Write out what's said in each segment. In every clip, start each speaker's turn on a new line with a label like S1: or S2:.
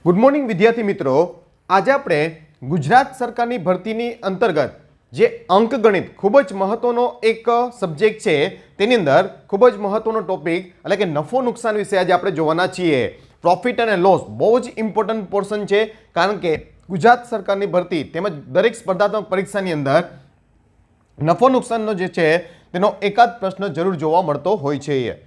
S1: Good morning વિદ્યાર્થી મિત્રો, આજે આપણે ગુજરાત સરકારની ભરતીની અંતર્ગત જે અંકગણિત ખૂબ જ મહત્વનો એક સબ્જેક્ટ છે તેની અંદર ખૂબ જ મહત્વનો ટોપિક એટલે કે નફો નુકસાન વિશે આજે આપણે જોવાના છીએ. પ્રોફિટ અને લોસ બહુ જ ઇમ્પોર્ટન્ટ પોર્શન છે, કારણ કે ગુજરાત સરકારની ભરતી તેમજ દરેક સ્પર્ધાત્મક પરીક્ષાની અંદર નફો નુકસાનનો જે છે તેનો એકાદ પ્રશ્ન જરૂર જોવા મળતો હોય છે.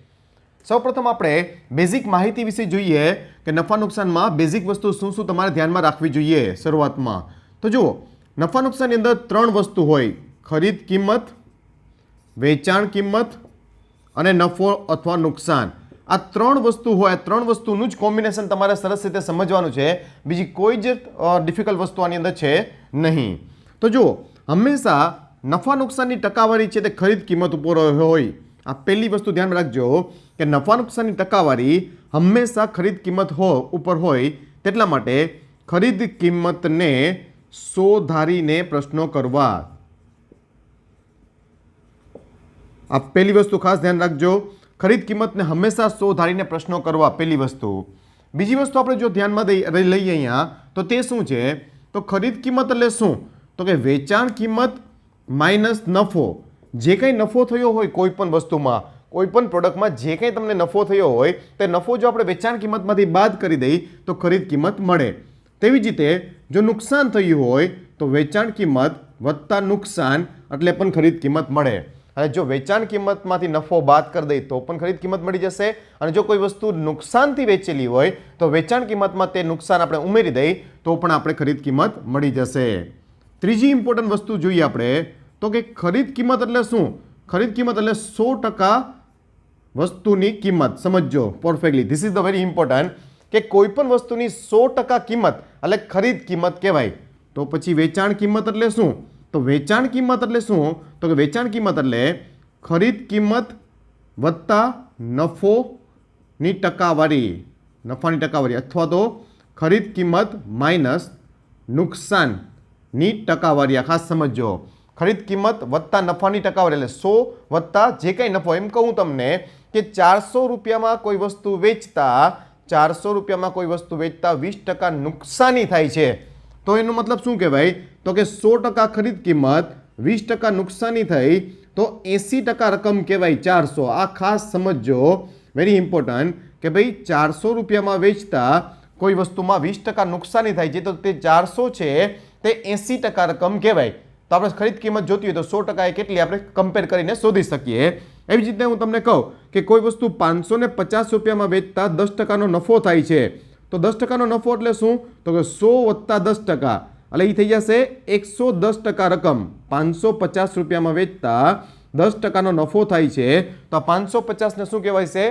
S1: સૌપ્રથમ આપણે બેઝિક માહિતી વિશે જોઈએ કે નફા નુકસાનમાં બેઝિક વસ્તુ શું શું તમારે ધ્યાનમાં રાખવી જોઈએ. શરૂઆતમાં તો જુઓ, નફા નુકસાનની અંદર ત્રણ વસ્તુ હોય: ખરીદ કિંમત, વેચાણ કિંમત અને નફો અથવા નુકસાન. આ ત્રણ વસ્તુ હોય, આ ત્રણ વસ્તુનું જ કોમ્બિનેશન તમારે સરસ રીતે સમજવાનું છે. બીજી કોઈ જ ડિફિકલ્ટ વસ્તુ આની અંદર છે નહીં. તો જુઓ, હંમેશા નફા નુકસાનની ટકાવારી છે તે ખરીદ કિંમત ઉપર હોય. આ પહેલી વસ્તુ ધ્યાન રાખજો કે નફા નુકસાનની ટકાવારી હંમેશા ખરીદ કિંમત ઉપર હોય. તેટલા માટે ખરીદ કિંમતને 100 ધારીને પ્રશ્નો કરવા. આ પહેલી વસ્તુ ખાસ ધ્યાન રાખજો, ખરીદ કિંમતને હંમેશા 100 ધારીને પ્રશ્નો કરવા, પહેલી વસ્તુ. બીજી વસ્તુ આપણે જો ધ્યાનમાં લઈએ અહીંયા તો તે શું છે, તો ખરીદ કિંમત એટલે શું, તો કે વેચાણ કિંમત માઇનસ નફો. જે કંઈ નફો થયો હોય કોઈ પણ વસ્તુમાં, કોઈ પણ પ્રોડક્ટમાં જે કંઈ તમને નફો થયો હોય તે નફો જો આપણે વેચાણ કિંમતમાંથી બાદ કરી દઈએ તો ખરીદ કિંમત મળે. તેવી જ રીતે જો નુકસાન થયું હોય તો વેચાણ કિંમત વત્તા નુકસાન એટલે પણ ખરીદ કિંમત મળે. અને જો વેચાણ કિંમતમાંથી નફો બાદ કરી દઈએ તો પણ ખરીદ કિંમત મળી જશે. અને જો કોઈ વસ્તુ નુકસાનથી વેચેલી હોય તો વેચાણ કિંમતમાં તે નુકસાન આપણે ઉમેરી દઈએ તો પણ આપણે ખરીદ કિંમત મળી જશે. ત્રીજી ઇમ્પોર્ટન્ટ વસ્તુ જોઈએ આપણે તો કે ખરીદ કિંમત એટલે શું. ખરીદ કિંમત એટલે 100% વસ્તુની કિંમત. સમજો perfectly, this is the very important કે કોઈ પણ વસ્તુની 100% કિંમત એટલે ખરીદ કિંમત કહેવાય. તો પછી વેચાણ કિંમત એટલે શું, તો વેચાણ કિંમત એટલે શું, તો કે વેચાણ કિંમત એટલે ખરીદ કિંમત વત્તા નફોની ટકાવારી, નફાની ટકાવારી, અથવા તો ખરીદ કિંમત માઇનસ નુકસાનની ટકાવારી. આ ખાસ સમજો, ખરીદ કિંમત વત્તા નફાની ટકાવારી એટલે 100 વત્તા જે કંઈ નફો. એમ કહું તમને કે 400 રૂપિયામાં કોઈ વસ્તુ વેચતા 20% નુકસાની થાય છે, તો એનો મતલબ શું કહેવાય, તો કે 100% ખરીદ કિંમત 20% નુકસાની થઈ તો 80% રકમ કહેવાય 400. આ ખાસ સમજો, વેરી ઇમ્પોર્ટન્ટ કે ભાઈ 400 રૂપિયામાં વેચતા કોઈ વસ્તુમાં 20% નુકસાની થાય છે તો તે 400 છે તે 80% રકમ કહેવાય. તો આપણે ખરીદ કિંમત જોતી હોય તો 100% એ કેટલી આપણે કમ્પેર કરીને શોધી શકીએ. એવી જ રીતે હું તમને કહું કે કોઈ વસ્તુ 550 રૂપિયામાં વેચતા 10%નો નફો થાય છે, તો 10%નો નફો એટલે શું, તો કે 100 વત્તા 10%, એટલે એ થઈ જશે 110% રકમ. 550 રૂપિયામાં વેચતા 10%નો નફો થાય છે તો આ 550 ને શું કહેવાય છે,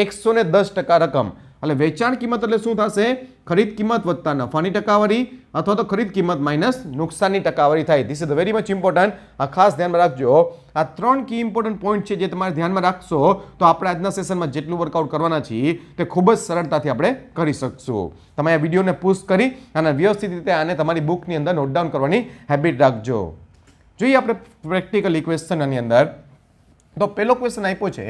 S1: 110% રકમ. એટલે વેચાણ કિંમત એટલે શું થશે, ખરીદ કિંમત વત્તા નફાની ટકાવારી અથવા તો ખરીદ કિંમત માઇનસ નુકસાનની ટકાવારી થાય. This is very much important. આ ખાસ ધ્યાનમાં રાખજો. આ ત્રણ કી ઇમ્પોર્ટન્ટ પોઈન્ટ છે જે તમારે ધ્યાનમાં રાખશો તો આપણે આજના સેશનમાં જેટલું વર્કઆઉટ કરવાના છીએ તે ખૂબ જ સરળતાથી આપણે કરી શકશું. તમે આ વિડીયોને પુશ કરી અને વ્યવસ્થિત રીતે આને તમારી બુકની અંદર નોટ ડાઉન કરવાની હેબિટ રાખજો. જોઈએ આપણે પ્રેક્ટિકલ ઇક્વેશન આની અંદર. તો પહેલો ક્વેશ્ચન આપ્યો છે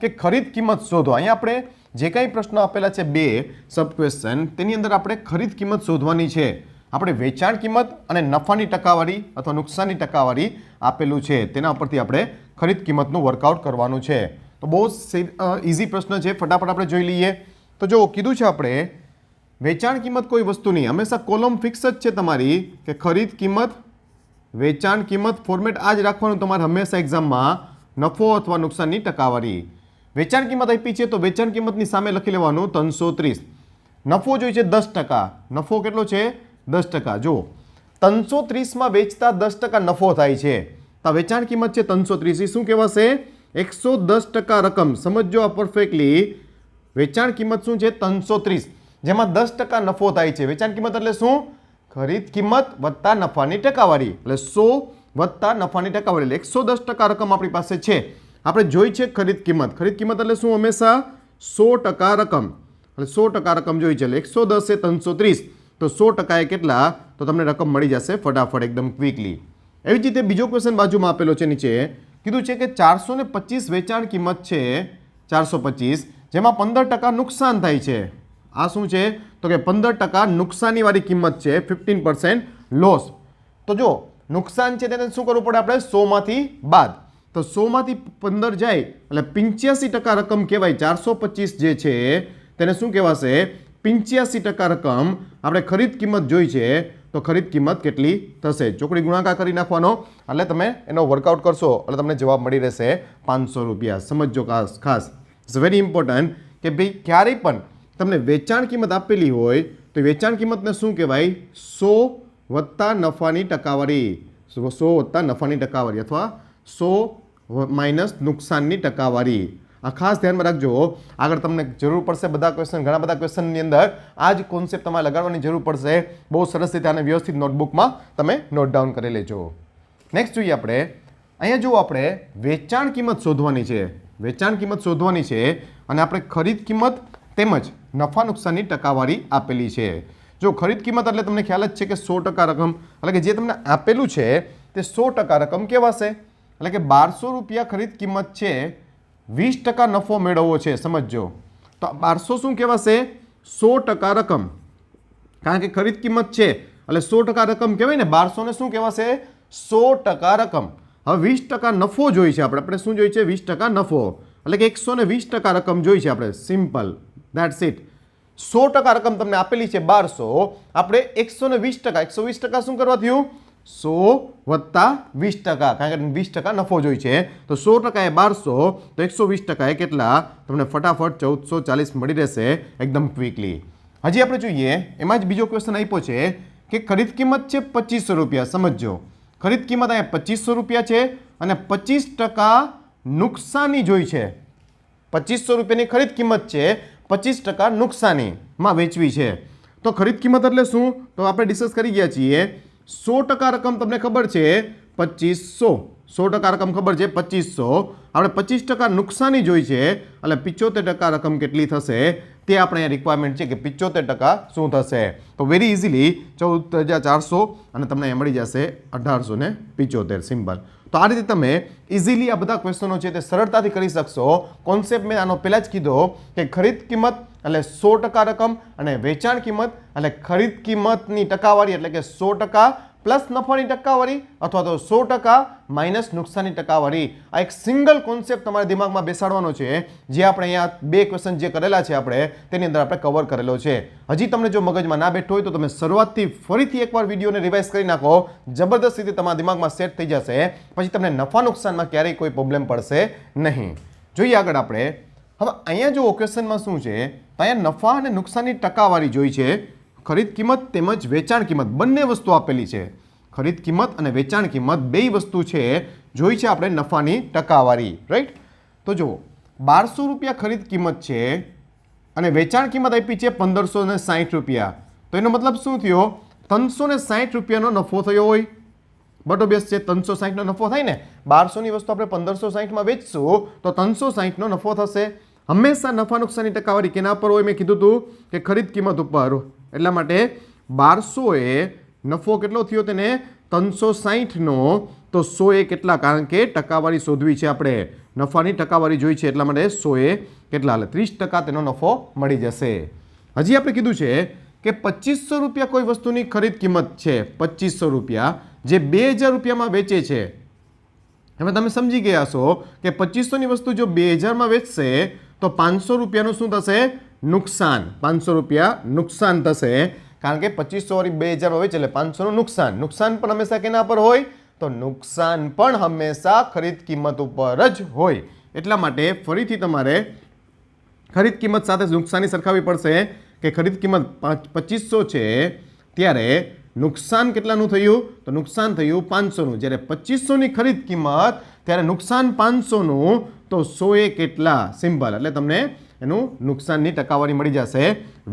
S1: કે ખરીદ કિંમત શોધો. અહીંયા આપણે જે કંઈ પ્રશ્નો આપેલા છે, બે સબ ક્વેશ્ચન, તેની અંદર આપણે ખરીદ કિંમત શોધવાની છે. આપણે વેચાણ કિંમત અને નફાની ટકાવારી અથવા નુકસાનની ટકાવારી આપેલું છે, તેના ઉપરથી આપણે ખરીદ કિંમતનું વર્કઆઉટ કરવાનું છે. તો બહુ ઇઝી પ્રશ્ન છે, ફટાફટ આપણે જોઈ લઈએ. તો જો કીધું છે આપણે વેચાણ કિંમત કોઈ વસ્તુની, હંમેશા કોલમ ફિક્સ જ છે તમારી કે ખરીદ કિંમત વેચાણ કિંમત. ફોર્મેટ આ જ રાખવાનું તમારે હંમેશા એક્ઝામમાં, નફો અથવા નુકસાનની ટકાવારી. વેચાણ કિંમત આપી છે તો વેચાણ કિંમતની સામે લખી લેવાનું 330. નફો જોઈએ છે 10%. નફો કેટલો છે, 10%. જો 330માં વેચતા 10% નફો થાય છે તો વેચાણ કિંમત છે 330. શું કહેવાશે, 110% રકમ. સમજો આ પરફેક્ટલી. વેચાણ કિંમત શું છે, 330, જેમાં 10% નફો થાય છે. વેચાણ કિંમત એટલે શું, ખરીદ કિંમત વત્તા નફાની ટકાવારી, એટલે 100 વત્તા નફાની ટકાવારી એટલે 110% રકમ આપણી પાસે છે. આપણે જોઈ છે ખરીદ કિંમત. ખરીદ કિંમત એટલે શું, હંમેશા 100% રકમ, એટલે 100% રકમ જોઈ છે. એટલે 110 એ 330 તો 100% એ કેટલા, તો તમને રકમ મળી જશે ફટાફટ એકદમ ક્વિકલી. એવી જ રીતે બીજો ક્વેશ્ચન બાજુમાં આપેલો છે, નીચે કીધું છે કે 425 વેચાણ કિંમત છે, 425, જેમાં 15% નુકસાન થાય છે. આ શું છે, તો કે 15% નુકસાનીવાળી કિંમત છે, 15% લોસ. તો જો નુકસાન છે તેને શું કરવું પડે આપણે 100 માંથી બાદ. તો 100 માંથી 15 જાય એટલે 85% રકમ કહેવાય. 425 જે છે તેને શું કહેવાશે? 85% રકમ આપણે ખરીદ કિંમત જોઈ છે, તો ખરીદ કિંમત કેટલી થશે? ચોકડી ગુણાકાર કરી નાખવાનો એટલે તમે એનો વર્કઆઉટ કરશો એટલે તમને જવાબ મળી રહેશે 500 રૂપિયા. સમજો ખાસ ઇટ્સ વેરી ઇમ્પોર્ટન્ટ કે ભાઈ ક્યારેય પણ તમને વેચાણ કિંમત આપેલી હોય તો વેચાણ કિંમતને શું કહેવાય? 100 વત્તા નફાની ટકાવારી, 100 વત્તા નફાની ટકાવારી અથવા 100 માઇનસ નુકસાનની ટકાવારી. આ ખાસ ધ્યાનમાં રાખજો. આગળ તમને જરૂર પડશે બધા ક્વેશ્ચન, ઘણા બધા ક્વેશ્ચનની અંદર આ જ કોન્સેપ્ટ તમારે લગાડવાની જરૂર પડશે. બહુ સરસ રીતે આને વ્યવસ્થિત નોટબુકમાં તમે નોટ ડાઉન કરી લેજો. નેક્સ્ટ જોઈએ આપણે. અહીંયા જો આપણે વેચાણ કિંમત શોધવાની છે, વેચાણ કિંમત શોધવાની છે અને આપણે ખરીદ કિંમત તેમજ નફા નુકસાનની ટકાવારી આપેલી છે. જો ખરીદ કિંમત એટલે તમને ખ્યાલ જ છે કે 100% રકમ, એટલે કે જે તમને આપેલું છે તે 100% રકમ કહેવાશે. એટલે કે 1200 રૂપિયા ખરીદ કિંમત છે, 20% નફો મેળવવો છે. સમજો તો 1200 શું કહેવાશે? 100% રકમ. કારણ કે ખરીદ કિંમત છે એટલે 100% રકમ કહેવાય ને. 1200 ને શું કહેવાશે? 100% રકમ. હવે 20% નફો જોઈ છે આપણે શું જોઈ છે? 20% નફો, એટલે કે 120% રકમ જોઈ છે આપણે. Simple, that's it. 100% રકમ તમને આપેલી છે 1200, આપણે 120%, 120% શું કરવા થયું? 100 વત્તા 20%, કારણ કે 20% નફો જોઈ છે. તો 100% એ 1200, તો 120% એ કેટલા? તમને ફટાફટ 1440 મળી રહેશે એકદમ ક્વિકલી. હજી આપણે જોઈએ એમાં જ બીજો ક્વેશ્ચન આપ્યો છે કે ખરીદ કિંમત છે 2500 રૂપિયા. સમજો ખરીદ કિંમત અહીંયા 2500 રૂપિયા છે અને 25% નુકસાની જોઈ છે. 2500 રૂપિયાની ખરીદ કિંમત છે, 25% નુકસાનીમાં વેચવી છે. તો ખરીદ કિંમત એટલે શું? તો આપણે ડિસ્કસ કરી ગયા છીએ. 100% રકમ તમને ખબર છે 2500, 100% રકમ ખબર છે 2500, આપણે 25% નુકસાની જોઈ છે એટલે 75% રકમ કેટલી થશે તે આપણે અહીંયા રિક્વાયરમેન્ટ છે કે 75% શું થશે? તો વેરી ઇઝીલી 14400 અને તમને અહીંયા મળી જશે 1875. સિમ્પલ. તો આ રીતે તમે ઇઝીલી આ બધા ક્વેશ્ચનો છે તે સરળતાથી કરી શકશો. કોન્સેપ્ટ મેં આનો પહેલાં જ કીધો કે ખરીદ કિંમત એટલે 100% રકમ અને વેચાણ કિંમત એટલે ખરીદ કિંમતની ટકાવારી, એટલે કે 100% પ્લસ નફાની ટકાવારી અથવા તો 100% માઇનસ નુકસાનની ટકાવારી. આ એક સિંગલ કોન્સેપ્ટ તમારા દિમાગમાં બેસાડવાનો છે, જે આપણે અહીંયા બે ક્વેશ્ચન જે કરેલા છે આપણે તેની અંદર આપણે કવર કરેલો છે. હજી તમને જો મગજમાં ના બેઠો હોય તો તમે શરૂઆતથી ફરીથી એકવાર વિડીયોને રિવાઇઝ કરી નાખો, જબરદસ્ત રીતે તમારા દિમાગમાં સેટ થઈ જશે. પછી તમને નફા નુકસાનમાં ક્યારેય કોઈ પ્રોબ્લેમ પડશે નહીં. જોઈએ આગળ આપણે. હવે અહીંયા જો ક્વેશ્ચનમાં શું છે, અહીંયા નફા અને નુકસાનની ટકાવારી જોઈ છે. ખરીદ કિંમત તેમજ વેચાણ કિંમત બંને વસ્તુ આપેલી છે. ખરીદ કિંમત અને વેચાણ કિંમત બે વસ્તુ છે જોઈ છે આપણે નફાની ટકાવારી. રાઈટ. તો જુઓ 1200 રૂપિયા ખરીદ કિંમત છે અને વેચાણ કિંમત આપી છે 1560 રૂપિયા. તો એનો મતલબ શું થયો? 360 રૂપિયાનો નફો થયો હોય. બટ ઓબ્વિયસ છે 360નો નફો થાય ને. 1200ની વસ્તુ આપણે 1560માં વેચશું તો 360નો નફો થશે. હંમેશા નફા નુકસાનની ટકાવારી કેના પર હોય? મેં કીધું હતું કે ખરીદ કિંમત ઉપર. એટલા માટે 1200 એ નફો કેટલો થયો તેને? 360નો. તો 100 એ કેટલા? કારણ કે ટકાવારી શોધવી છે આપણે, નફાની ટકાવારી જોઈ છે, એટલા માટે 100 એ કેટલા? 30% તેનો નફો મળી જશે. હજી આપણે કીધું છે કે 2500 રૂપિયા કોઈ વસ્તુની ખરીદ કિંમત છે, 2500 રૂપિયા, જે 2000 રૂપિયામાં વેચે છે. હવે તમે સમજી ગયા છો કે 2500ની વસ્તુ જો 2000માં વેચશે તો 500 રૂપિયાનું શું થશે? નુકસાન. 500 રૂપિયા નુકસાન થશે, કારણ કે 2500 વાળી 2000માં વેચે એટલે 500નું નુકસાન. નુકસાન પણ હંમેશા કેના પર હોય? તો નુકસાન પણ હંમેશા ખરીદ કિંમત ઉપર જ હોય. એટલા માટે ફરીથી તમારે ખરીદ કિંમત સાથે નુકસાની સરખાવવી પડશે કે ખરીદ કિંમત 2500 છે ત્યારે નુકસાન કેટલાનું થયું? તો નુકસાન થયું 500નું. જ્યારે 2500ની ખરીદ કિંમત ત્યારે નુકસાન 500નું, તો 100 એ કેટલા? સિમ્પલ. એટલે તમને એનું નુકસાનની ટકાવારી મળી જશે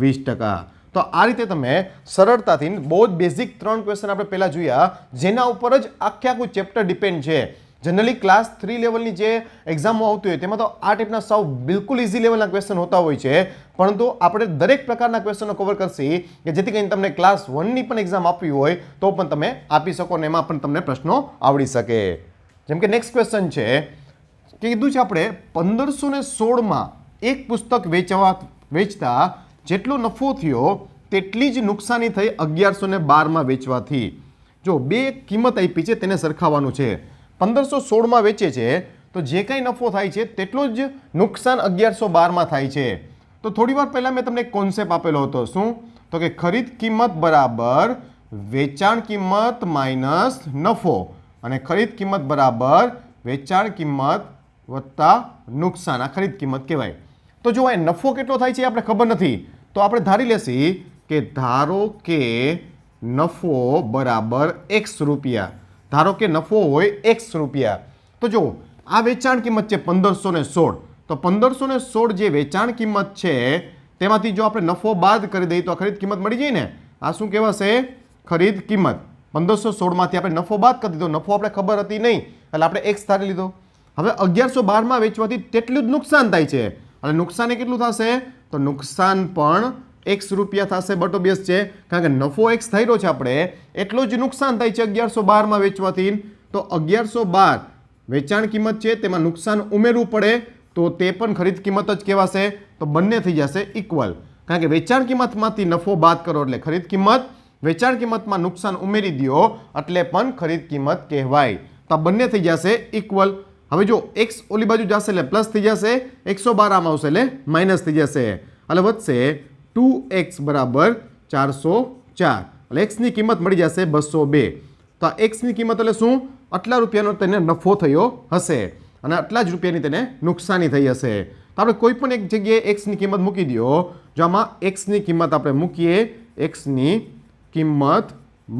S1: 20%. તો આ રીતે તમે સરળતાથી બહુ જ બેઝિક 3 ક્વેશ્ચન આપણે પહેલાં જોયા, જેના ઉપર જ આખું ચેપ્ટર ડિપેન્ડ છે. જનરલી ક્લાસ 3 લેવલની જે એક્ઝામો આવતી હોય તેમાં તો આ ટાઈપના સાવ બિલકુલ ઇઝી લેવલના ક્વેશ્ચન હોતા હોય છે, પરંતુ આપણે દરેક પ્રકારના ક્વેશ્ચનો કવર કરશી કે જેથી કરીને તમને ક્લાસ 1ની પણ એક્ઝામ આપવી હોય તો પણ તમે આપી શકો અને એમાં પણ તમને પ્રશ્નો આવડી શકે. જેમ કે નેક્સ્ટ ક્વેશ્ચન છે કે કીધું છે આપણે 1516માં એક પુસ્તક વેચતા જેટલો નફો થયો તેટલી જ નુકસાની થઈ 1112 વેચવાથી. જો બે કિંમત આપી છે તેને સરખાવવાનું છે. 1516 વેચે છે તો જે કંઈ નફો થાય છે તેટલું જ નુકસાન 1112 થાય છે. તો થોડી વાર પહેલાં મેં તમને એક કોન્સેપ્ટ આપેલો હતો. શું? તો કે ખરીદ કિંમત બરાબર વેચાણ કિંમત માઇનસ નફો અને ખરીદ કિંમત બરાબર વેચાણ કિંમત વત્તા નુકસાન. આ ખરીદ કિંમત કહેવાય. તો જો આ નફો કેટલો થાય છે આપણે ખબર નથી, તો આપણે ધારી લેશી કે ધારો કે નફો બરાબર x રૂપિયા. ધારો કે નફો હોય x રૂપિયા. તો જો આ વેચાણ કિંમત છે 1516. તો 1516 જે વેચાણ કિંમત છે તેમાંથી જો આપણે નફો બાદ કરી દઈએ તો ખરીદ કિંમત મળી જાય ને. આ શું કહેવાશે? ખરીદ કિંમત. 1516માંથી આપણે નફો બાદ કરી દીધો. નફો આપણે ખબર હતી નહીં એટલે આપણે x ધારી લીધો. હવે 1112 વેચવાથી તેટલું જ નુકસાન થાય છે અને નુકસાન એ કેટલું થશે? તો નુકસાન પણ x રૂપિયા થશે. બટો બેસ છે કારણ કે નફો x થયેલો છે આપણે એટલું જ નુકસાન થાય છે 1112 વેચવાથી. તો 1112 વેચાણ કિંમત છે તેમાં નુકસાન ઉમેરવું પડે તો તે પણ ખરીદ કિંમત જ કહેવાશે. તો બંને થઈ જશે ઇક્વલ કારણ કે વેચાણ કિંમતમાંથી નફો બાદ કરો એટલે ખરીદ કિંમત, વેચાણ કિંમતમાં નુકસાન ઉમેરી દો એટલે પણ ખરીદ કિંમત કહેવાય. તો આ બંને થઈ જશે ઇક્વલ. હવે જો x ઓલી બાજુ જશે એટલે પ્લસ થઈ જશે, 112 આમાં આવશે એટલે માઇનસ થઈ જશે એટલે વધશે 2x બરાબર 404 એટલે x ની કિંમત મળી જશે 202. તો આ x ની કિંમત એટલે શું? આટલા રૂપિયાનો તેને નફો થયો હશે અને આટલા જ રૂપિયાની તેને નુકસાની થઈ હશે. તો આપણે કોઈ પણ એક જગ્યાએ x ની કિંમત મૂકી દો. જો આમાં x ની કિંમત આપણે મૂકીએ, x ની કિંમત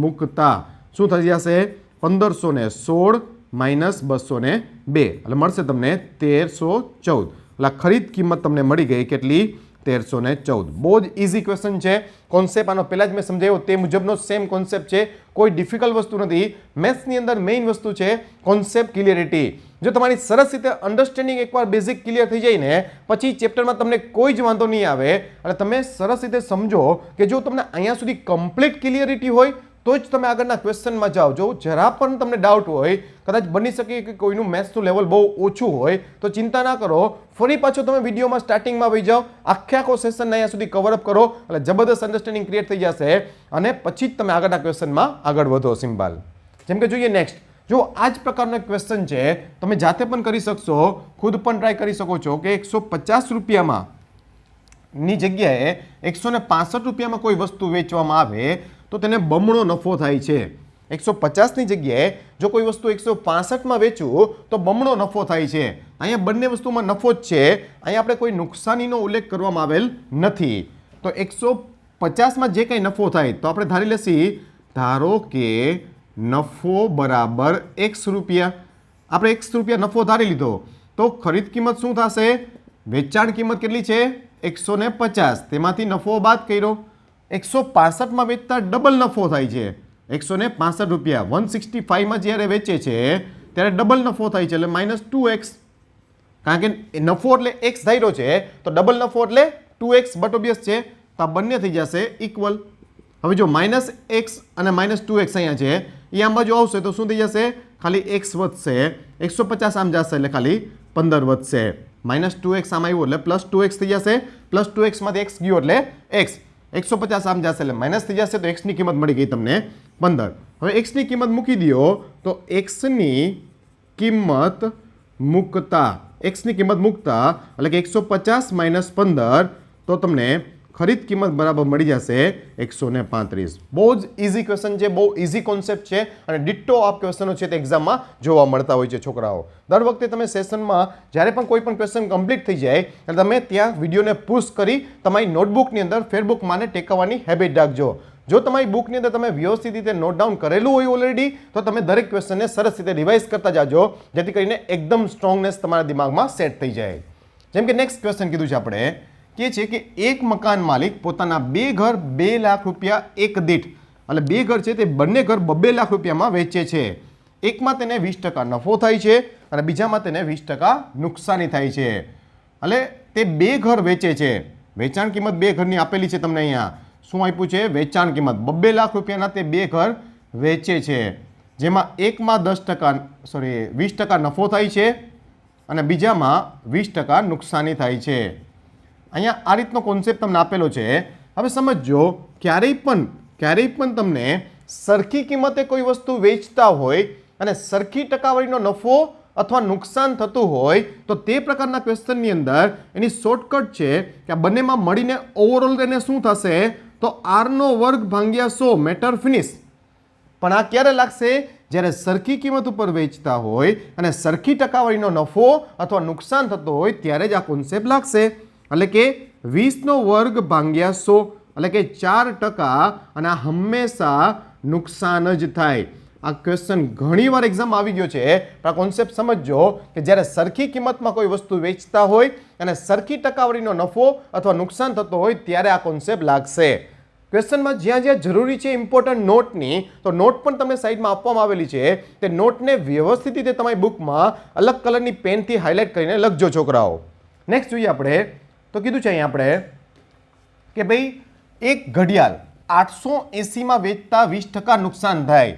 S1: મૂકતા શું થઈ જશે? 1516 માઇનસ 202 એટલે મળશે તમને 1314. એટલે ખરીદ કિંમત તમને મળી ગઈ કેટલી? 1314. બહુ જ ઇઝી ક્વેશ્ચન છે. કોન્સેપ્ટ આનો પહેલાં જ મેં સમજાવ્યો તે મુજબનો સેમ કોન્સેપ્ટ છે. કોઈ ડિફિકલ્ટ વસ્તુ નથી. મેથ્સની અંદર મેઇન વસ્તુ છે કોન્સેપ્ટ ક્લિયરિટી. જો તમારી સરસ રીતે અન્ડરસ્ટેન્ડિંગ એકવાર બેઝિક ક્લિયર થઈ જાય ને પછી ચેપ્ટરમાં તમને કોઈ જ વાંધો નહીં આવે અને તમે સરસ રીતે સમજો કે જો તમને અહીંયા સુધી કમ્પ્લીટ ક્લિયરિટી હોય તો જ તમે આગળના ક્વેશ્ચનમાં જાઓ. જો જરા પણ તમને ડાઉટ હોય, કદાચ બની શકે કે કોઈનું મેથ્સનું લેવલ બહુ ઓછું હોય તો ચિંતા ના કરો. ફરી પાછો તમે વિડીયોમાં સ્ટાર્ટિંગમાં વહી જાઓ, આખો સેશનને અહીંયા સુધી કવર અપ કરો એટલે જબરદસ્ત અન્ડરસ્ટેન્ડિંગ ક્રિએટ થઈ જશે અને પછી જ તમે આગળના ક્વેશ્ચનમાં આગળ વધો. સિમ્પલ. જેમ કે જોઈએ નેક્સ્ટ. જો આ જ પ્રકારનો એક ક્વેશ્ચન છે, તમે જાતે પણ કરી શકશો, ખુદ પણ ટ્રાય કરી શકો છો કે 150 રૂપિયામાં ની જગ્યાએ 165 રૂપિયામાં કોઈ વસ્તુ વેચવામાં આવે તો તેને બમણો નફો થાય છે. 150ની જગ્યાએ જો કોઈ વસ્તુ 165માં વેચું તો બમણો નફો થાય છે. અહીંયા બંને વસ્તુમાં નફો જ છે. અહીંયા આપણે કોઈ નુકસાનીનો ઉલ્લેખ કરવામાં આવેલ નથી. તો 150માં જે કંઈ નફો થાય તો આપણે ધારી લેશી ધારો કે નફો બરાબર x રૂપિયા. આપણે x રૂપિયા નફો ધારી લીધો તો ખરીદ કિંમત શું થશે? વેચાણ કિંમત કેટલી છે? 150. તેમાંથી નફો બાદ કર્યો. 165માં વેચતા ડબલ નફો થાય છે. 165 રૂપિયા 165માં જ્યારે વેચે છે ત્યારે ડબલ નફો થાય છે એટલે -2x. કારણ કે નફો એટલે x ધાર્યો છે તો ડબલ નફો એટલે 2x બટો બેસ છે. તો આ બંને થઈ જશે ઇક્વલ. હવે જો -x અને -2x અહીંયા છે એ આમ બાજુ આવશે તો શું થઈ જશે? ખાલી x વધશે. 150 આમ જશે એટલે ખાલી 15 વધશે. -2x આમ આવ્યું એટલે +2x થઈ જશે. +2x માંથી x ગયો એટલે x. 150 આમ જશે એટલે માઇનસ થઈ જશે તો x ની કિંમત મળી ગઈ તમને 15. હવે x ની કિંમત મૂકી દો તો x ની કિંમત મૂકતા એટલે કે 150 માઇનસ 15 તો તમને ખરીદ કિંમત બરાબર મળી જશે 135. બહુ જ ઇઝી ક્વેશ્ચન છે, બહુ ઇઝી કોન્સેપ્ટ છે અને ડિટ્ટો આ ક્વેશ્ચનો છે તે એક્ઝામમાં જોવા મળતા હોય છે છોકરાઓ. દર વખતે તમે સેશનમાં જ્યારે પણ કોઈ પણ ક્વેશ્ચન કમ્પ્લીટ થઈ જાય એટલે તમે ત્યાં વિડીયોને પુશ કરી તમારી નોટબુકની અંદર ફેરબુકમાંને ટેકવવાની હેબિટ રાખજો. જો તમારી બુકની અંદર તમે વ્યવસ્થિત રીતે નોટ ડાઉન કરેલું હોય ઓલરેડી તો તમે દરેક ક્વેશ્ચનને સરસ રીતે રિવાઇઝ કરતા જાજો જેથી કરીને એકદમ સ્ટ્રોંગનેસ તમારા દિમાગમાં સેટ થઈ જાય. જેમ કે નેક્સ્ટ ક્વેશ્ચન કીધું છે આપણે કે છે કે એક મકાન માલિક પોતાના 2 ઘર 2 લાખ રૂપિયા એક દીઠ એટલે 2 ઘર છે તે બંને ઘર 2 લાખ રૂપિયામાં વેચે છે. એકમાં તેને 20% નફો થાય છે અને બીજામાં તેને 20% નુકસાની થાય છે. એટલે તે 2 ઘર વેચે છે. વેચાણ કિંમત 2 ઘરની આપેલી છે તમને અહીંયા. શું આપ્યું છે? વેચાણ કિંમત 2 લાખ રૂપિયાના તે 2 ઘર વેચે છે જેમાં એકમાં 20% નફો થાય છે અને બીજામાં 20% નુકસાની થાય છે. અહીંયા આ રીતનો કોન્સેપ્ટ તમને આપેલો છે હવે સમજો ક્યારેય પણ તમને સરખી કિંમતે કોઈ વસ્તુ વેચતા હોય અને સરખી ટકાવારીનો નફો અથવા નુકસાન થતું હોય તો તે પ્રકારના ક્વેશ્ચનની અંદર એની શોર્ટકટ છે કે આ બંનેમાં મળીને ઓવરઓલ એને શું થશે તો r² ભાગ્યા 100 મેટર ફિનિશ. પણ આ ક્યારે લાગશે? જ્યારે સરખી કિંમત ઉપર વેચતા હોય અને સરખી ટકાવારીનો નફો અથવા નુકસાન થતો હોય ત્યારે જ આ કોન્સેપ્ટ લાગશે. એટલે કે 20² ભાગ્યા 100 એટલે કે 4%, અને આ હંમેશા નુકસાન જ થાય. આ ક્વેશ્ચન ઘણીવાર એક્ઝામ આવી ગયો છે, પણ આ કોન્સેપ્ટ સમજજો કે જ્યારે સરખી કિંમતમાં કોઈ વસ્તુ વેચતા હોય અને સરખી ટકાવારીનો નફો અથવા નુકસાન થતો હોય ત્યારે આ કોન્સેપ્ટ લાગશે. ક્વેશ્ચનમાં જ્યાં જરૂરી છે ઇમ્પોર્ટન્ટ નોટની, તો નોટ પણ તમને સાઈડમાં આપવામાં આવેલી છે. તે નોટને વ્યવસ્થિત રીતે તમારી બુકમાં અલગ કલરની પેનથી હાઇલાઇટ કરીને લખજો છોકરાઓ. નેક્સ્ટ જોઈએ આપણે, તો કીધું છે અહીંયા આપણે કે ભાઈ એક ઘડિયાળ 880માં વેચતા 20% નુકસાન થાય.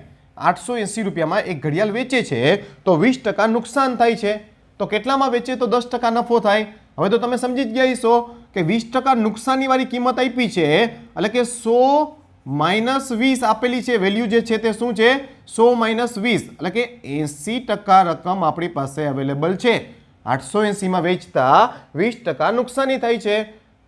S1: 880 રૂપિયામાં એક ઘડિયાળ વેચે છે તો 20% નુકસાન થાય છે. તો કેટલામાં વેચે તો 10% નફો થાય. હવે તો તમે સમજી જ ગયા છો કે 20% નુકસાનીવાળી કિંમત આપી છે, એટલે કે 100 માઇનસ 20 આપેલી છે. વેલ્યુ જે છે તે શું છે? 100 માઇનસ 20 એટલે કે 80% રકમ આપણી પાસે અવેલેબલ છે. 880માં વેચતા 20% નુકસાની થાય છે.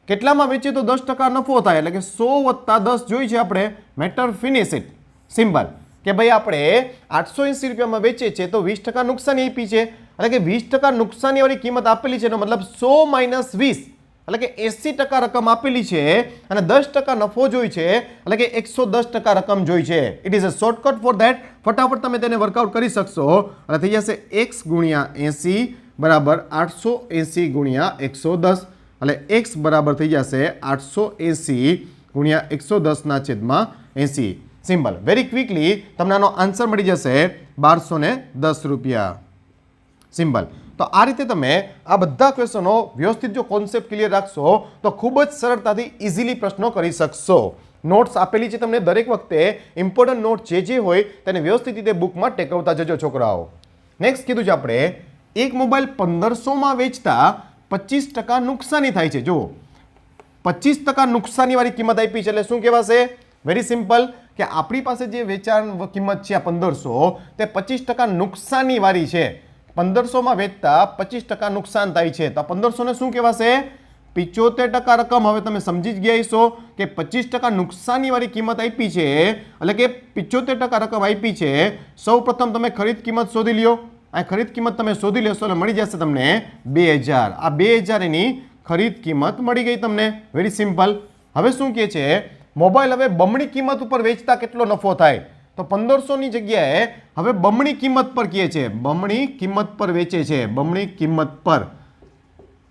S1: કેટલામાં વેચે તો 10% નફો થાય, એટલે કે 100 + 10 જોઈ છે આપણે. Matter finish it. સિમ્પલ કે ભાઈ આપણે 880 રૂપિયામાં વેચે છે તો 20% નુકસાની આપી છે, એટલે કે 20% નુકસાનીવાળી કિંમત આપેલી છે, એનો મતલબ 100 માઇનસ 20 એટલે કે 80% રકમ આપેલી છે અને 10% નફો જોઈ છે, એટલે કે 110% રકમ જોઈ છે. It is a shortcut for that. ફટાફટ તમે તેને વર્કઆઉટ કરી શકશો અને થઈ જશે x × 80 બરાબર 880 × 110, એટલે x બરાબર થઈ જશે 880 × 110/80. સિમ્પલ. વેરી ક્વિકલી તમને આનો આન્સર મળી જશે 1210 રૂપિયા. સિમ્પલ. તો આ રીતે તમે આ બધા ક્વેશ્ચનો વ્યવસ્થિત જો કોન્સેપ્ટ ક્લિયર રાખશો તો ખૂબ જ સરળતાથી ઇઝીલી પ્રશ્નો કરી શકશો. નોટ્સ આપેલી છે તમને દરેક વખતે. ઇમ્પોર્ટન્ટ નોટ જે હોય તેને વ્યવસ્થિત રીતે બુકમાં ટેકવતા જજો છોકરાઓ. નેક્સ્ટ કીધું છે આપણે એક મોબાઈલ 1500માં વેચતા 25% નુકસાની થાય છે. જુઓ 25% નુકસાનીવાળી કિંમત આપી છે, એટલે શું કહેવાશે? વેરી સિમ્પલ કે આપણી પાસે જે વેચાણ કિંમત છે આ 1500 તે 25% નુકસાનીવાળી છે. 1500માં વેચતા 25% નુકસાન થાય છે, તો 1500 ને શું કહેવાશે? 75% રકમ. હવે તમે સમજી જ ગયા છો કે 25% નુકસાનીવાળી કિંમત આપી છે, એટલે કે 75% રકમ આપી છે. સૌ પ્રથમ તમે ખરીદ કિંમત શોધી લ્યો. આ ખરીદ કિંમત તમે શોધી લેશો એટલે મળી જશે તમને 2000. આ 2000 એની ખરીદ કિંમત મળી ગઈ તમને. Very simple. હવે શું કહે છે? મોબાઈલ હવે બમણી કિંમત ઉપર વેચતા કેટલો નફો થાય? તો 1500ની જગ્યાએ હવે બમણી કિંમત પર કહે છે. બમણી કિંમત પર વેચે છે. બમણી કિંમત પર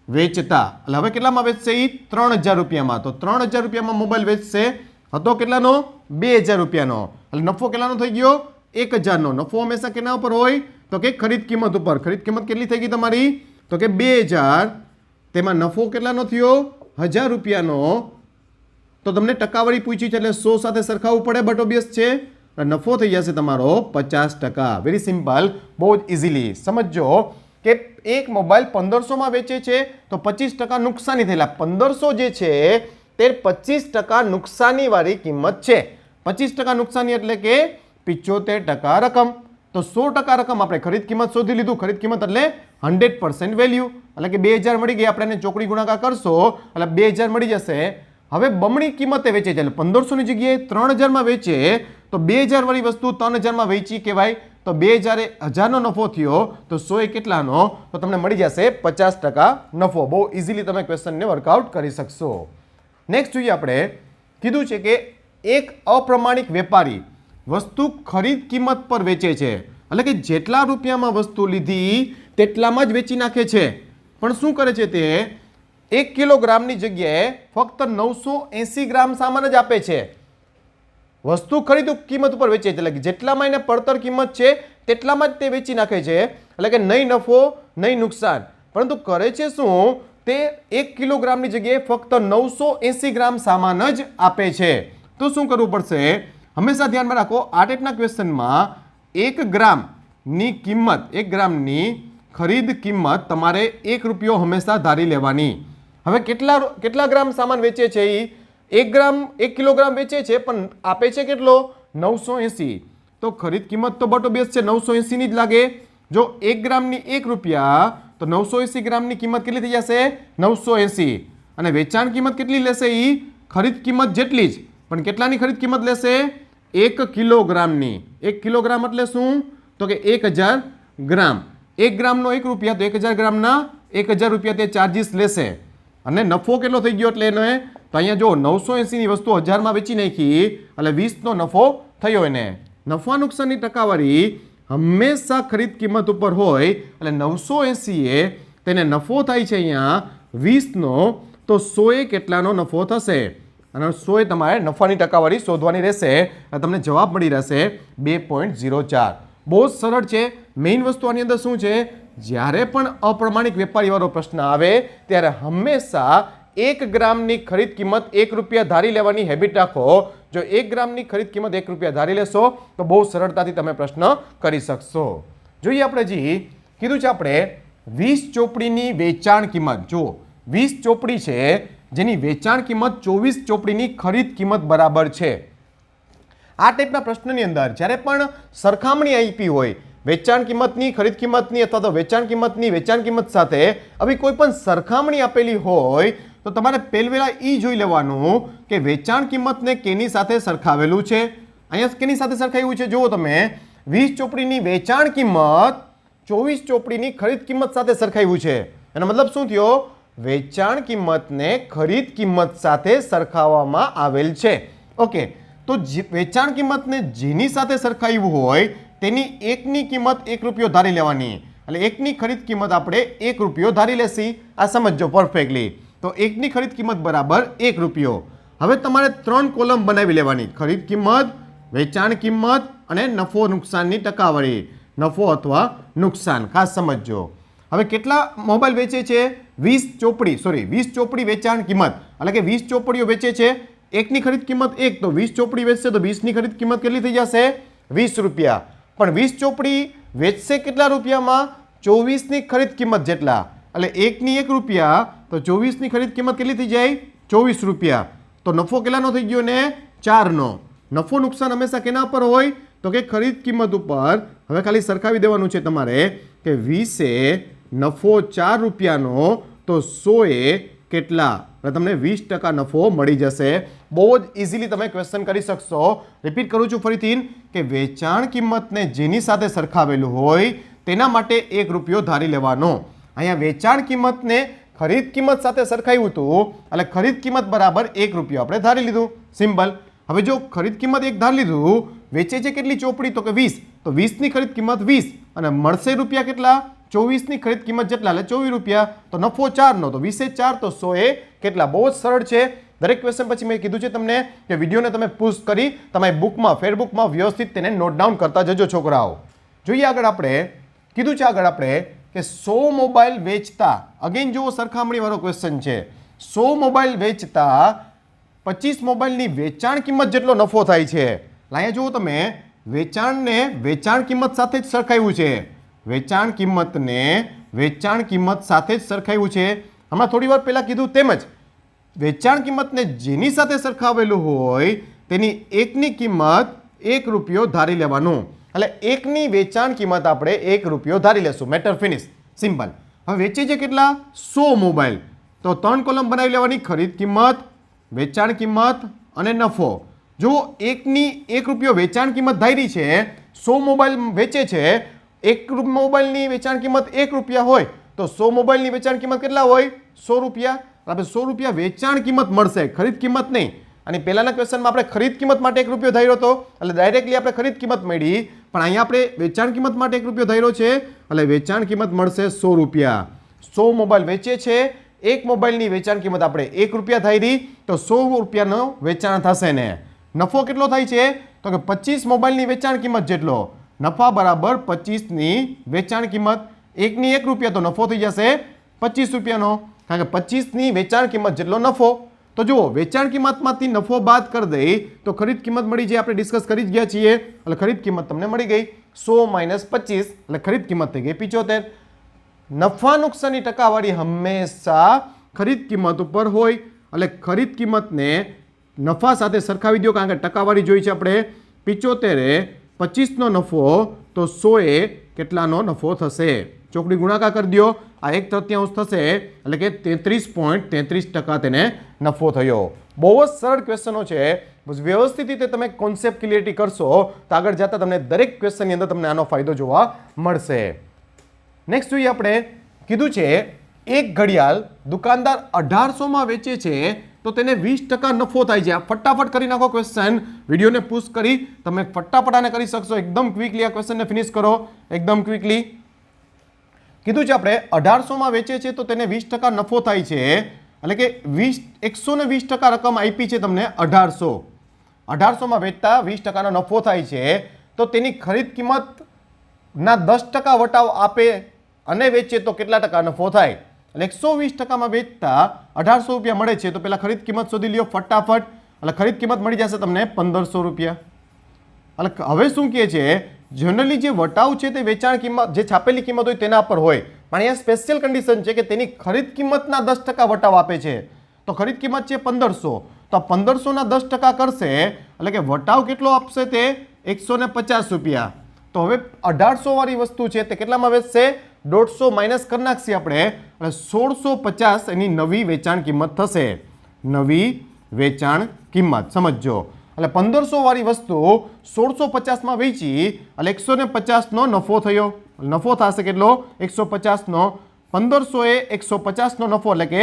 S1: વેચતા એટલે હવે કેટલામાં વેચશે? એ 3000 રૂપિયામાં. તો 3000 રૂપિયામાં મોબાઈલ વેચશે. હતો કેટલાનો? 2000 રૂપિયાનો. એટલે નફો કેટલાનો થઈ ગયો? 1000નો. નફો હંમેશા કેના ઉપર હોય? તો કે ખરીદ કિંમત ઉપર. ખરીદ કિંમત કેટલી થઈ ગઈ તમારી? તો કે 2000. તેમાં નફો કેટલાનો થયો? 1000 રૂપિયાનો. તો તમને ટકાવારી પૂછી છે એટલે 100 સાથે સરખાવવું પડે, બટ ઓબ્વિયસ છે. નફો થઈ જશે તમારો 50%. Very simple. બહુ જ ઇઝીલી સમજો કે એક મોબાઈલ 1500માં વેચે છે તો 25% નુકસાની થયેલા. 1500 જે છે તે 25% નુકસાનીવાળી કિંમત છે. 25% નુકસાની એટલે કે 75% રકમ. તો 100% રકમ આપણે ખરીદ કિંમત શોધી લીધું. ખરીદ કિંમત એટલે 100% વેલ્યુ, એટલે કે 2000 મળી ગઈ. આપણે એને ચોકડી ગુણાકાર કરશો એટલે 2000 મળી જશે. હવે બમણી કિંમતે વેચે છે, એટલે 1500ની જગ્યાએ 3000માં વેચે તો 2000 વાળી વસ્તુ 3000માં વેચી કહેવાય. તો 2000 એ 1000નો નફો થયો, તો 100 એ કેટલાનો? તો તમને મળી જશે 50% નફો. બહુ ઇઝીલી તમે ક્વેશ્ચનને વર્કઆઉટ કરી શકશો. નેક્સ્ટ જોઈએ આપણે, કીધું છે કે એક અપ્રમાણિક વેપારી વસ્તુ ખરીદ કિંમત પર વેચે છે, એટલે કે જેટલા રૂપિયામાં વસ્તુ લીધી તેટલામાં જ વેચી નાખે છે. પણ શું કરે છે? તે 1 કિલોગ્રામની જગ્યાએ ફક્ત 980 ગ્રામ સામાન જ આપે છે. વસ્તુ ખરીદ કિંમત ઉપર વેચે છે, એટલે કે જેટલામાં એને પડતર કિંમત છે તેટલામાં જ તે વેચી નાખે છે, એટલે કે નહીં નફો નહીં નુકસાન. પરંતુ કરે છે શું? તે 1 કિલોગ્રામની જગ્યાએ ફક્ત 980 ગ્રામ સામાન જ આપે છે. તો શું કરવું પડશે? હંમેશા ધ્યાનમાં રાખો આ ટાઈપના ક્વેશ્ચનમાં 1 ગ્રામની કિંમત, 1 ગ્રામની ખરીદ કિંમત તમારે 1 રૂપિયો હંમેશા ધારી લેવાની. હવે કેટલા ગ્રામ સામાન વેચે છે? 1 ગ્રામ 1 કિલોગ્રામ વેચે છે પણ આપે છે કેટલો 980, તો ખરીદ કિંમત તો બટો બેસ છે 980 ની જ લાગે. જો 1 ગ્રામની 1 રૂપિયા તો 980 ગ્રામની કિંમત કેટલી થઈ જશે 980, અને વેચાણ કિંમત કેટલી લેશે એ ખરીદ કિંમત જેટલી જ, પણ કેટલાની ખરીદ કિંમત લેશે 1 કિલોગ્રામની. 1 કિલોગ્રામ એટલે શું તો કે 1000 ગ્રામ. 1 ગ્રામનો 1 રૂપિયા તો 1000 ગ્રામના 1000 રૂપિયા તે ચાર્જીસ લેશે. અને નફો કેટલો થઈ ગયો એટલે એને તો અહીંયા જો 980 ની વસ્તુ 1000માં વેચી નાખી એટલે 20 નો નફો થયો. એને નફા નુકસાનની ટકાવારી હંમેશા ખરીદ કિંમત ઉપર હોય એટલે 980 એ તેને નફો થાય છે અહીંયા 20 નો, તો 100 એ કેટલાનો નફો થશે, અને 100 એ તમારે નફાની ટકાવારી શોધવાની રહેશે. તમને જવાબ મળી રહેશે 2.04. બહુ જ સરળ છે. મેઇન વસ્તુ આની અંદર શું છે, જ્યારે પણ અપ્રમાણિક વેપારીવાળો પ્રશ્ન આવે ત્યારે હંમેશા 1 ગ્રામની ખરીદ કિંમત 1 રૂપિયા ધારી લેવાની હેબિટ રાખો. જો 1 ગ્રામની ખરીદ કિંમત 1 રૂપિયા ધારી લેશો તો બહુ સરળતાથી તમે પ્રશ્ન કરી શકશો. જોઈએ આપણે જી કીધું છે આપણે 20 ચોપડીની વેચાણ કિંમત. જો 20 ચોપડી છે જેની વેચાણ કિંમત 24 ચોપડીની ખરીદ કિંમત બરાબર છે. આ ટાઈપના પ્રશ્નની અંદર જ્યારે પણ સરખામણી આપી હોય વેચાણ કિંમતની ખરીદ કિંમતની અથવા તો વેચાણ કિંમતની વેચાણ કિંમત સાથે આવી કોઈ પણ સરખામણી આપેલી હોય તો તમારે પહેલા એ જોઈ લેવાનું કે વેચાણ કિંમતને કેની સાથે સરખાવેલું છે. અહીંયા કેની સાથે સરખાવ્યું છે જુઓ તમે, 20 ચોપડીની વેચાણ કિંમત 24 ચોપડીની ખરીદ કિંમત સાથે સરખાવ્યું છે. એનો મતલબ શું થયો, વેચાણ કિંમતને ખરીદ કિંમત સાથે સરખાવવામાં આવેલ છે. ઓકે, તો વેચાણ કિંમતને જેની સાથે સરખાવ્યું હોય તેની એકની કિંમત 1 રૂપિયો ધારી લેવાની, એટલે એકની ખરીદ કિંમત આપણે 1 રૂપિયો ધારી લેશી. આ સમજો પરફેક્ટલી. તો એકની ખરીદ કિંમત બરાબર 1 રૂપિયો. હવે તમારે 3 કોલમ બનાવી લેવાની, ખરીદ કિંમત, વેચાણ કિંમત અને નફો નુકસાનની ટકાવારી, નફો અથવા નુકસાન. ખાસ સમજજો. હવે કેટલા મોબાઈલ વેચે છે 20 ચોપડી વેચાણ કિંમત, એટલે કે 20 ચોપડીઓ વેચે છે, એકની ખરીદ કિંમત 1, તો 20 ચોપડી વેચશે તો 20 ની ખરીદ કિંમત કેટલી થઈ જશે 20 રૂપિયા. પણ 20 ચોપડી વેચશે કેટલા રૂપિયામાં 24 ની ખરીદ કિંમત જેટલા, એટલે 1 ની 1 રૂપિયા તો 24 ની ખરીદ કિંમત કેટલી થઈ જાય 24 રૂપિયા. તો નફો કેટલાનો થઈ ગયો ને 4 નો. નફો નુકસાન હંમેશા કેના પર હોય તો કે ખરીદ કિંમત ઉપર. હવે ખાલી સરખાવી દેવાનું છે તમારે કે 20 એ નફો 4 રૂપિયાનો તો 100 એ કેટલા, તમને 20% નફો મળી જશે. બહુ જ ઇઝીલી તમે ક્વેશ્ચન કરી શકશો. રિપીટ કરું છું ફરીથી કે વેચાણ કિંમતને જેની સાથે સરખાવેલું હોય તેના માટે 1 રૂપિયો ધારી લેવાનો. અહીંયા વેચાણ કિંમતને ખરીદ કિંમત સાથે સરખાવ્યું હતું એટલે ખરીદ કિંમત બરાબર 1 રૂપિયો આપણે ધારી લીધું. સિમ્પલ. હવે જો ખરીદ કિંમત 1 ધારી લીધું, વેચે છે કેટલી ચોપડી તો કે 20, તો 20 ની ખરીદ કિંમત 20 અને મળશે રૂપિયા કેટલા 24 ની ખરીદ કિંમત જેટલા એટલે 24 રૂપિયા, તો નફો 4 નો તો 20 એ 4 તો 100 એ કેટલા. બહુ જ સરળ છે. દરેક ક્વેશ્ચન પછી મેં કીધું છે તમને કે વિડીયોને તમે પુશ કરી તમારી બુકમાં ફેરબુકમાં વ્યવસ્થિત તેને નોટ ડાઉન કરતા જજો છોકરાઓ. જોઈએ આગળ આપણે કીધું છે આગળ આપણે કે 100 મોબાઈલ વેચતા, અગેન જુઓ સરખામણી વાળો ક્વેશ્ચન છે, 100 મોબાઈલ વેચતા 25 મોબાઈલની વેચાણ કિંમત જેટલો નફો થાય છે. અહીંયા જુઓ તમે વેચાણને વેચાણ કિંમત સાથે જ સરખાવ્યું છે, વેચાણ કિંમતને વેચાણ કિંમત સાથે જ સરખાવ્યું છે. હમણાં થોડી વાર પહેલા કીધું તેમજ વેચાણ કિંમતને જેની સાથે સરખાવેલું હોય તેની એકની કિંમત 1 રૂપિયો ધારી લેવાનું, એટલે એકની વેચાણ કિંમત આપણે 1 રૂપિયો ધારી લેશું. Matter finish. સિમ્પલ. હવે વેચે છે કેટલા 100 મોબાઈલ, તો 3 કોલમ બનાવી લેવાની, ખરીદ કિંમત, વેચાણ કિંમત અને નફો. જો એકની 1 રૂપિયો વેચાણ કિંમત ધારી છે, 100 મોબાઈલ વેચે છે, એક મોબાઈલની વેચાણ કિંમત 1 રૂપિયા હોય તો 100 મોબાઈલની વેચાણ કિંમત કેટલા હોય 100 રૂપિયા. આપણે 100 રૂપિયા વેચાણ કિંમત મળશે, ખરીદ કિંમત નહીં. અને પહેલાના ક્વેશ્ચનમાં આપણે ખરીદ કિંમત માટે 1 રૂપિયો ધાર્યો હતો એટલે ડાયરેક્ટલી આપણે ખરીદ કિંમત મળી, પણ અહીંયા આપણે વેચાણ કિંમત માટે 1 રૂપિયો ધાર્યો છે એટલે વેચાણ કિંમત મળશે 100 રૂપિયા. 100 મોબાઈલ વેચે છે, એક મોબાઈલની વેચાણ કિંમત આપણે 1 રૂપિયા ધારી તો 100 રૂપિયાનું વેચાણ થશે ને. નફો કેટલો થાય છે તો કે 25 મોબાઈલની વેચાણ કિંમત જેટલો. નફા બરાબર 25 ની વેચાણ કિંમત, એકની 1 રૂપિયા તો નફો થઈ જશે 25 રૂપિયાનો, કારણ કે 25 ની વેચાણ કિંમત જેટલો નફો. તો જુઓ વેચાણ કિંમતમાંથી નફો બાદ કરી દઈ તો ખરીદ કિંમત મળી જાય, આપણે ડિસ્કસ કરી જ ગયા છીએ. એટલે ખરીદ કિંમત તમને મળી ગઈ 100 - 25 એટલે ખરીદ કિંમત થઈ ગઈ 75. નફા નુકસાનની ટકાવારી હંમેશા ખરીદ કિંમત ઉપર હોય એટલે ખરીદ કિંમતને નફા સાથે સરખાવી દો, કારણ કે ટકાવારી જોઈ છે આપણે 75 25નો નફો, તો 100 કેટલાનો નફો થશે? ચોકડી ગુણાકાર કરી દો, આ 1/3 થશે, એટલે કે 33.33% તેને નફો થયો. બહુ જ સરળ ક્વેશ્ચનો છે. વ્યવસ્થિત રીતે તમે કોન્સેપ્ટ ક્લિયરિટી કરશો તો આગળ જતા તમને દરેક ક્વેશ્ચનની અંદર તમને આનો ફાયદો જોવા મળશે. નેક્સ્ટ જોઈએ આપણે, કીધું છે એક ઘડિયાળ દુકાનદાર 1800માં વેચે છે તો તેને 20% નફો થાય છે. આ ફટાફટ કરી નાખો ક્વેશ્ચન, વિડીયોને પુશ કરી તમે ફટાફટ આને કરી શકશો. એકદમ ક્વિકલી આ ક્વેશ્ચનને ફિનિશ કરો, એકદમ ક્વિકલી. કીધું છે આપણે 1800માં વેચે છે તો તેને 20% નફો થાય છે, એટલે કે 120% રકમ આપી છે તમને 1800માં વેચતા 20%નો નફો થાય છે, તો તેની ખરીદ કિંમતના 10% વટાવ આપે અને વેચે તો કેટલા ટકા નફો થાય? એટલે 120%માં વેચતા 1800 રૂપિયા મળે છે, તો પેલા ખરીદ કિંમત શોધી લ્યો ફટાફટ. એટલે ખરીદ કિંમત મળી જશે તમને 1500 રૂપિયા. એટલે હવે શું કહે છે, જનરલી જે વટાવ છે તે વેચાણ કિંમત જે છાપેલી કિંમત હોય તેના પર હોય, પણ અહીંયા સ્પેશિયલ કન્ડિશન છે કે તેની ખરીદ કિંમતના 10% વટાવ આપે છે. તો ખરીદ કિંમત છે 1500, તો 1500ના 10% કરશે એટલે કે વટાવ કેટલો આપશે? તે 150 રૂપિયા. તો હવે 1800 વાળી વસ્તુ છે તે કેટલામાં વેચશે? 150 માઇનસ કરી નાખીએ આપણે, એટલે 1650 એની નવી વેચાણ કિંમત થશે. નવી વેચાણ કિંમત સમજો. એટલે 1500 વાળી વસ્તુ 1650માં વેચી એટલે 150નો નફો થયો. નફો થશે કેટલો? 150નો. 1500 એ 150નો નફો, એટલે કે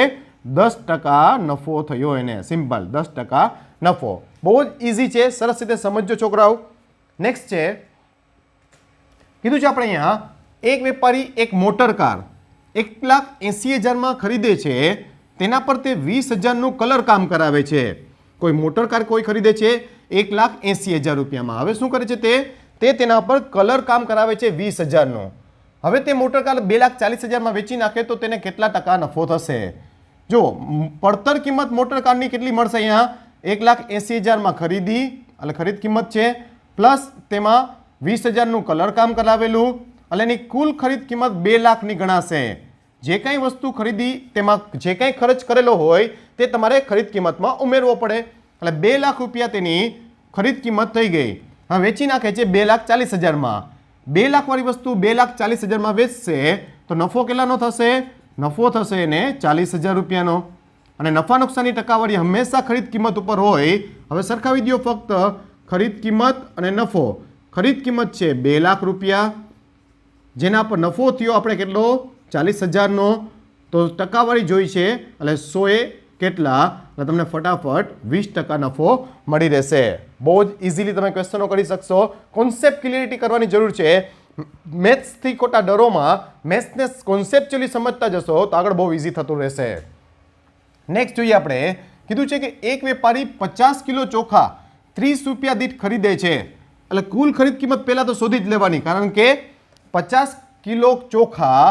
S1: 10% નફો થયો એને. સિમ્પલ, 10% નફો. બહુ જ ઇઝી છે, સરસ રીતે સમજો છોકરાઓ. નેક્સ્ટ છે, કીધું છે આપણે અહીંયા એક વેપારી એક મોટર કાર 1,80,000માં ખરીદે છે, તેના પર તે 20,000નું કલર કામ કરાવે છે. કોઈ મોટર કાર કોઈ ખરીદે છે 1,80,000 રૂપિયામાં. હવે શું કરે છે તે તેના પર કલર કામ કરાવે છે 20,000નું. હવે તે મોટર કાર 2,40,000માં વેચી નાખે તો તેને કેટલા ટકા નફો થશે? જો પડતર કિંમત મોટર કારની કેટલી મળશે? અહીંયા 1,80,000માં ખરીદી એટલે ખરીદ કિંમત છે, પ્લસ તેમાં 20,000નું કલર કામ કરાવેલું, એટલે એની કુલ ખરીદ કિંમત 2 લાખની ગણાશે. જે કંઈ વસ્તુ ખરીદી તેમાં જે કંઈ ખર્ચ કરેલો હોય તે તમારે ખરીદ કિંમતમાં ઉમેરવો પડે. એટલે 2 લાખ રૂપિયા તેની ખરીદ કિંમત થઈ ગઈ. હવે વેચી નાખે છે 2,40,000માં. 2 લાખવાળી વસ્તુ 2,40,000માં વેચશે તો નફો કેટલાનો થશે? નફો થશે એને 40,000 રૂપિયાનો. અને નફા નુકસાનની ટકાવારી હંમેશા ખરીદ કિંમત ઉપર હોય. હવે સરખાવી દો ફક્ત ખરીદ કિંમત અને નફો. ખરીદ કિંમત છે 2 લાખ રૂપિયા, જેના પર નફો થયો આપણે કેટલો? 40,000નો. તો ટકાવારી જોઈ છે એટલે 100 કેટલા? એટલે તમને ફટાફટ 20% નફો મળી રહેશે. બહુ જ ઇઝીલી તમે ક્વેશ્ચનો કરી શકશો. કોન્સેપ્ટ ક્લિયરિટી કરવાની જરૂર છે. મેથ્સથી ખોટા ડરોમાં મેથ્સને કોન્સેપ્ચ્યુઅલી સમજતા જશો તો આગળ બહુ ઇઝી થતું રહેશે. નેક્સ્ટ જોઈએ આપણે, કીધું છે કે એક વેપારી 50 કિલો ચોખા 30 રૂપિયા દીઠ ખરીદે છે. એટલે કુલ ખરીદ કિંમત પહેલાં તો શોધી જ લેવાની, કારણ કે 50 કિલો ચોખા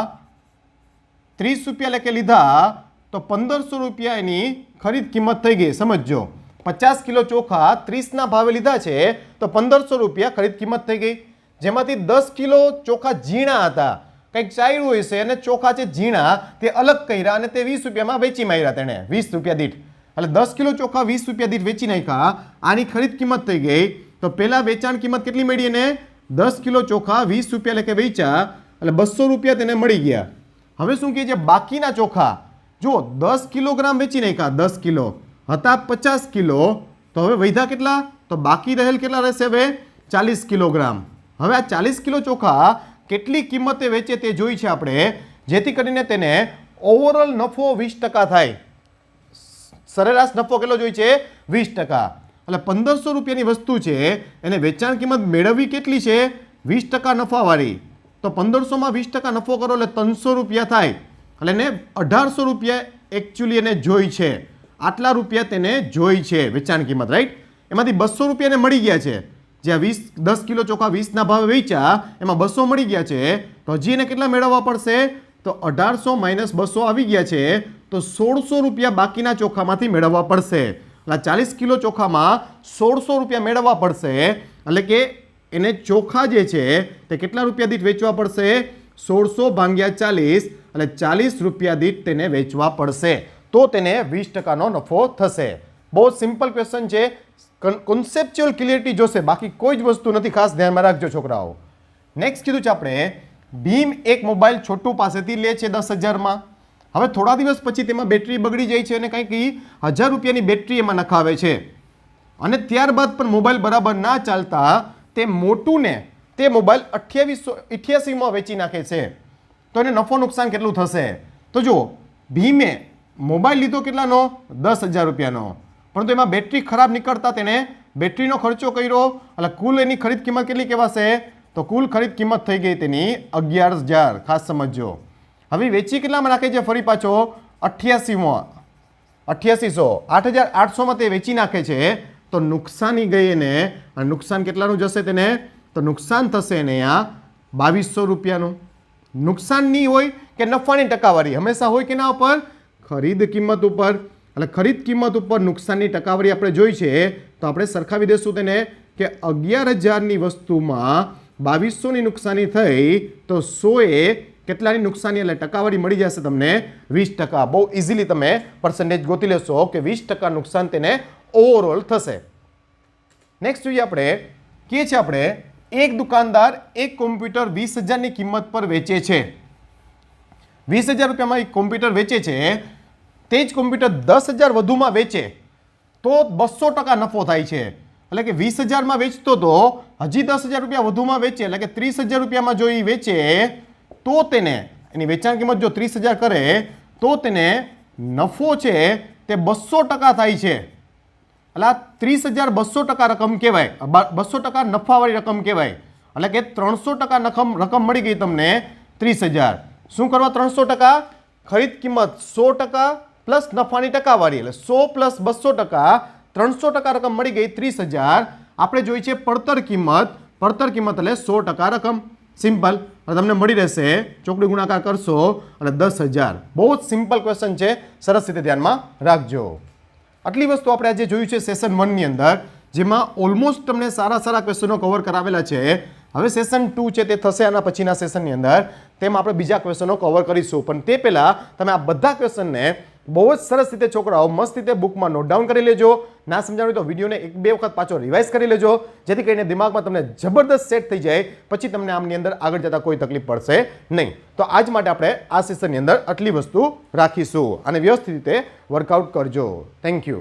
S1: 30 રૂપિયા લેકે લીધા તો 1500 રૂપિયા એની ખરીદ કિંમત થઈ ગઈ. સમજો, 50 કિલો ચોખા 30ના ભાવે લીધા છે તો 1500 રૂપિયા ખરીદ કિંમત થઈ ગઈ. જેમાંથી 10 કિલો ચોખા ઝીણા હતા, કંઈક ચાલ્યું હશે અને ચોખા છે ઝીણા તે અલગ કર્યા અને તે 20 રૂપિયામાં વેચી માર્યા તેણે 20 રૂપિયા દીઠ. એટલે 10 કિલો ચોખા 20 રૂપિયા દીઠ વેચી નાખ્યા, આની ખરીદ કિંમત થઈ ગઈ. તો પહેલા વેચાણ કિંમત કેટલી મળી એને? 10 કિલો ચોખા 20 રૂપિયા લેકે વેચ્યા એટલે 200 રૂપિયા તેને મળી ગયા. હવે શું કહે છે? બાકીના ચોખા જો 10 કિલોગ્રામ વેચી નાખ્યા, 10 કિલો હતા 50 કિલો, તો હવે વધ્યા કેટલા? તો બાકી રહેલ કેટલા રહેશે? હવે 40 કિલોગ્રામ. હવે આ 40 કિલો ચોખા કેટલી કિંમતે વેચે તે જોઈ છે આપણે, જેથી કરીને તેને ઓવરઓલ નફો 20% થાય. સરેરાશ નફો કેટલો જોઈ છે? 20%. એટલે 1500 રૂપિયાની વસ્તુ છે એને વેચાણ કિંમત મેળવવી કેટલી છે? 20% નફાવાળી. તો 1500માં 20% નફો કરો એટલે 300 રૂપિયા થાય. એટલે એને 1800 રૂપિયા એકચ્યુઅલી એને જોઈ છે. આટલા રૂપિયા તેને જોઈ છે વેચાણ કિંમત, રાઈટ? એમાંથી 200 રૂપિયા એને મળી ગયા છે. જ્યાં 10 કિલો ચોખા 20ના ભાવે વેચ્યા એમાં 200 મળી ગયા છે, તો હજી એને કેટલા મેળવવા પડશે? તો 1800 માઇનસ 200 આવી ગયા છે, તો 1600 રૂપિયા બાકીના ચોખામાંથી મેળવવા પડશે. એટલે 40 કિલો ચોખામાં 1600 રૂપિયા મેળવવા પડશે. એટલે કે એને ચોખા જે છે તે કેટલા રૂપિયા દીઠ વેચવા પડશે? 1600 ભાગ્યા 40 એટલે 40 રૂપિયા દીઠ તેને વેચવા પડશે, તો તેને 20%નો નફો થશે. બહુ સિમ્પલ ક્વેશ્ચન છે, કોન્સેપ્ચ્યુઅલ ક્લિયરિટી જોશે, બાકી કોઈ જ વસ્તુ નથી, ખાસ ધ્યાનમાં રાખજો છોકરાઓ. નેક્સ્ટ કીધું છે આપણે, ભીમ એક મોબાઈલ છોટુ પાસેથી લે છે 10,000માં. હવે થોડા દિવસ પછી તેમાં બેટરી બગડી જાય છે અને કંઈક 1,000 રૂપિયાની બેટરી એમાં નખાવે છે અને ત્યારબાદ પણ મોબાઈલ બરાબર ના ચાલતા તે મોટુને તે મોબાઈલ 88માં વેચી નાખે છે. તો એને નફો નુકસાન કેટલું થશે? તો જુઓ, ભીમે મોબાઈલ લીધો કેટલાનો? 10,000 રૂપિયાનો, પરંતુ એમાં બેટરી ખરાબ નીકળતા તેણે બેટરીનો ખર્ચો કર્યો એટલે કુલ એની ખરીદ કિંમત કેટલી કહેવાશે? તો કુલ ખરીદ કિંમત થઈ ગઈ તેની 11,000. ખાસ સમજજો. હવે વેચી કેટલામાં નાખે છે? ફરી પાછો 88માં, 8800, 8,800માં તે વેચી નાખે છે. તો નુકસાની ગઈ એને, અને નુકસાન કેટલાનું જશે તેને? તો નુકસાન થશે એને અહીંયા 2,200 રૂપિયાનું. નુકસાન નહીં હોય કે નફાની ટકાવારી હંમેશા હોય કે ના ઉપર? ખરીદ કિંમત ઉપર. એટલે ખરીદ કિંમત ઉપર નુકસાનની ટકાવારી આપણે જોઈ છે, તો આપણે સરખાવી દઈશું તેને કે 11,000ની વસ્તુમાં 2,200ની નુકસાની થઈ તો 100એ કેટલાની નુકસાની, એટલે ટકાવારી મળી જશે તમને 20%. બહુ ઇઝીલી તમે પર્સન્ટેજ ગોતી લેશો કે 20% નુકસાન તેને ઓવરઓલ થશે. નેક્સ્ટ જોઈએ આપણે, કે છે આપણે, એક દુકાનદાર એક કોમ્પ્યુટર 20,000ની કિંમત પર વેચે છે. 20,000 રૂપિયામાં એક કોમ્પ્યુટર વેચે છે, તે જ કોમ્પ્યુટર 10,000 વધુમાં વેચે તો 200% નફો થાય છે. એટલે કે 20,000માં વેચતો તો હજી 10,000 રૂપિયા વધુમાં વેચે, એટલે કે 30,000 રૂપિયામાં જો એ વેચે તો તેને એની વેચાણ કિંમત જો 30,000 કરે તો તેને નફો છે તે 200% થાય છે. એટલે આ 30,000 200% રકમ કહેવાય, 200% નફાવાળી રકમ કહેવાય. એટલે કે 300% રકમ મળી ગઈ તમને 30,000. શું કરવા 300%? ખરીદ કિંમત 100% પ્લસ નફાની ટકાવારી, એટલે 100 પ્લસ 200%, 300% રકમ મળી ગઈ 30,000. આપણે જોઈ છે પડતર કિંમત, પડતર કિંમત એટલે 100% રકમ. સિમ્પલ. અને તમને મળી રહેશે, ચોકડી ગુણાકાર કરશો અને 10,000. બહુ જ સિમ્પલ ક્વેશ્ચન છે, સરસ રીતે ધ્યાનમાં રાખજો. આટલી વસ્તુ આપણે આજે જોયું છે સેશન 1ની અંદર, જેમાં ઓલમોસ્ટ તમને સારા સારા ક્વેશ્ચનો કવર કરાવેલા છે. હવે સેશન 2 છે તે થશે આના પછીના સેશનની અંદર, તેમાં આપણે બીજા ક્વેશ્ચનો કવર કરીશું. પણ તે પહેલાં તમે આ બધા ક્વેશ્ચનને બહુ જ સરસ રીતે છોકરાઓ મસ્ત રીતે બુકમાં નોટ ડાઉન કરી લેજો. ના સમજાણું તો વિડીયોને 1-2 વખત પાછો રિવાઇઝ કરી લેજો, જેથી કરીને દિમાગમાં તમને જબરદસ્ત સેટ થઈ જાય, પછી તમને આમની અંદર આગળ જતાં કોઈ તકલીફ પડશે નહીં. તો આજ માટે આપણે આ સેશનની અંદર આટલી વસ્તુ રાખીશું અને વ્યવસ્થિત રીતે વર્કઆઉટ કરજો. Thank you.